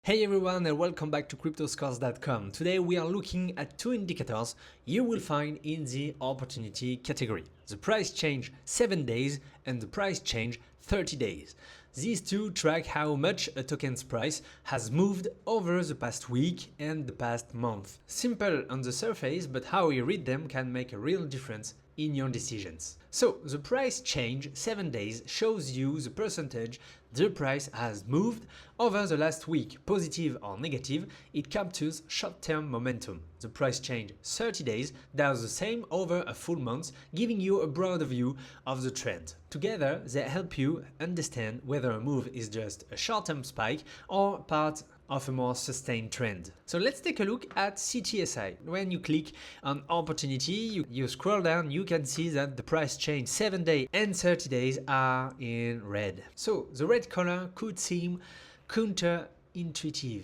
Hey everyone and welcome back to CryptoScores.com. Today we are looking at two indicators you will find in the opportunity category. The price change 7 days and the price change 30 days. These two track how much a token's price has moved over the past week and the past month. Simple on the surface, but how you read them can make a real difference in your decisions. So the price change 7 days shows you the percentage the price has moved over the last week, positive or negative. It captures short-term momentum. The price change 30 days does the same over a full month, giving you a broader view of the trend. Together they help you understand whether a move is just a short-term spike or part of a more sustained trend. So let's take a look at CTSI. When you click on opportunity, you scroll down, you can see that the price change 7 days and 30 days are in red. So the red color could seem counterintuitive.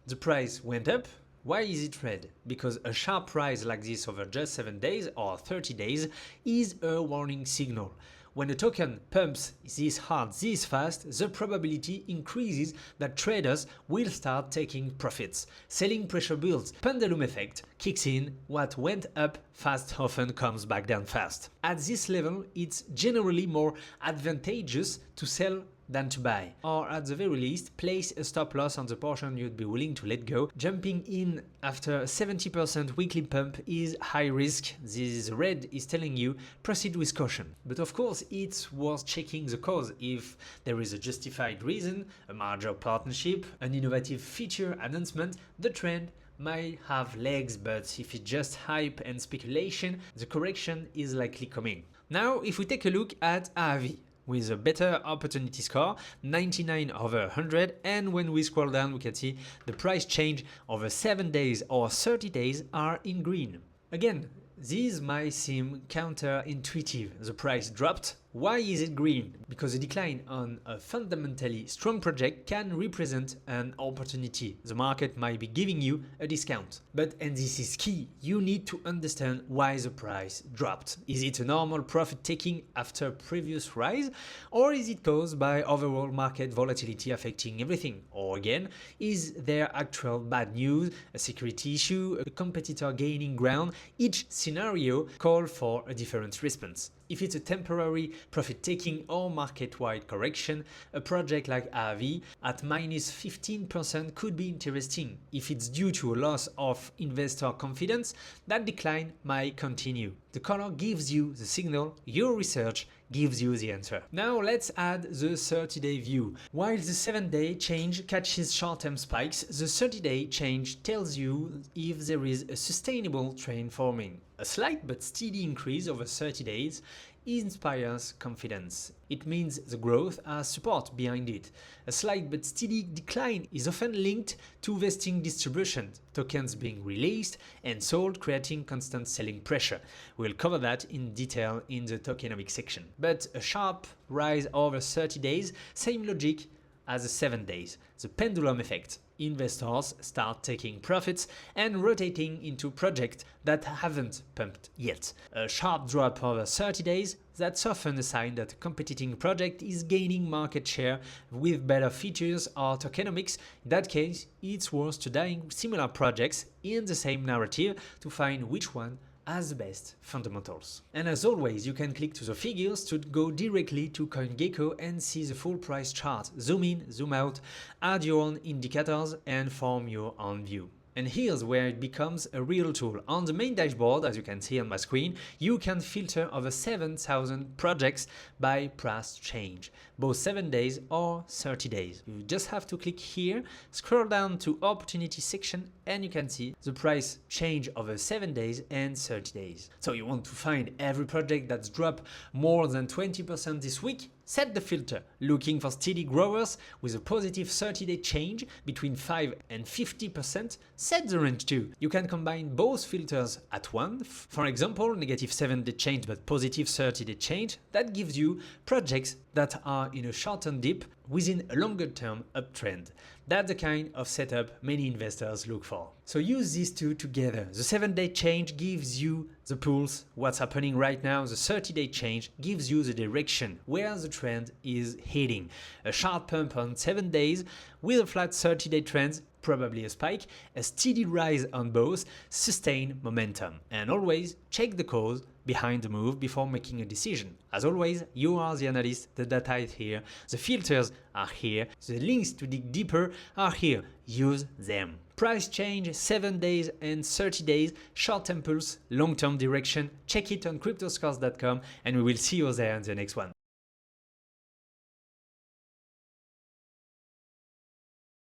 The price went up. Why is it red? Because a sharp rise like this over just 7 days or 30 days is a warning signal. When a token pumps this hard, this fast, the probability increases that traders will start taking profits. Selling pressure builds. Pendulum effect kicks in. What went up fast often comes back down fast. At this level, it's generally more advantageous to sell than to buy, or at the very least, place a stop loss on the portion you'd be willing to let go. Jumping in after a 70% weekly pump is high risk. This red is telling you proceed with caution. But of course, it's worth checking the cause. If there is a justified reason, a merger partnership, an innovative feature announcement, the trend might have legs, but if it's just hype and speculation, the correction is likely coming. Now, if we take a look at AAV, with a better opportunity score, 99 over 100, and when we scroll down we can see the price change over 7 days or 30 days are in green. Again, these might seem counterintuitive. The price dropped. Why is it green? Because a decline on a fundamentally strong project can represent an opportunity. The market might be giving you a discount. But, and this is key, you need to understand why the price dropped. Is it a normal profit taking after previous rise? Or is it caused by overall market volatility affecting everything? Or again, is there actual bad news, a security issue, a competitor gaining ground? Each scenario calls for a different response. If it's a temporary profit-taking or market-wide correction, a project like AAV at minus 15% could be interesting. If it's due to a loss of investor confidence, that decline might continue. The color gives you the signal, your research gives you the answer. Now let's add the 30-day view. While the 7-day change catches short-term spikes, the 30-day change tells you if there is a sustainable trend forming. A slight but steady increase over 30 days inspires confidence. It means the growth has support behind it. A slight but steady decline is often linked to vesting distribution, tokens being released and sold, creating constant selling pressure. We'll cover that in detail in the tokenomics section. But a sharp rise over 30 days, same logic as the 7 days. The pendulum effect. Investors start taking profits and rotating into projects that haven't pumped yet. A sharp drop over 30 days, that's often a sign that a competing project is gaining market share with better features or tokenomics. In that case, it's worth studying similar projects in the same narrative to find which one as the best fundamentals. And as always, you can click to the figures to go directly to CoinGecko and see the full price chart. Zoom in, zoom out, add your own indicators and form your own view. And here's where it becomes a real tool. On the main dashboard, as you can see on my screen, you can filter over 7,000 projects by price change, both 7 days or 30 days. You just have to click here, scroll down to opportunity section, and you can see the price change over 7 days and 30 days. So you want to find every project that's dropped more than 20% this week? Set the filter, looking for steady growers with a positive 30-day change between 5 and 50%. Set the range too. You can combine both filters at once. For example, negative 7-day change but positive 30-day change. That gives you projects that are in a shortened dip within a longer term uptrend. That's the kind of setup many investors look for. So use these two together. The 7-day change gives you the pulse, what's happening right now. The 30-day change gives you the direction, where the trend is heading. A sharp pump on 7 days with a flat 30-day trend, probably a spike, a steady rise on both, sustain momentum. And always check the cause behind the move before making a decision. As always, you are the analyst, the data is here, the filters are here, the links to dig deeper are here. Use them. Price change, 7 days and 30 days, short-term pulse, long-term direction. Check it on CryptoScores.com and we will see you there in the next one.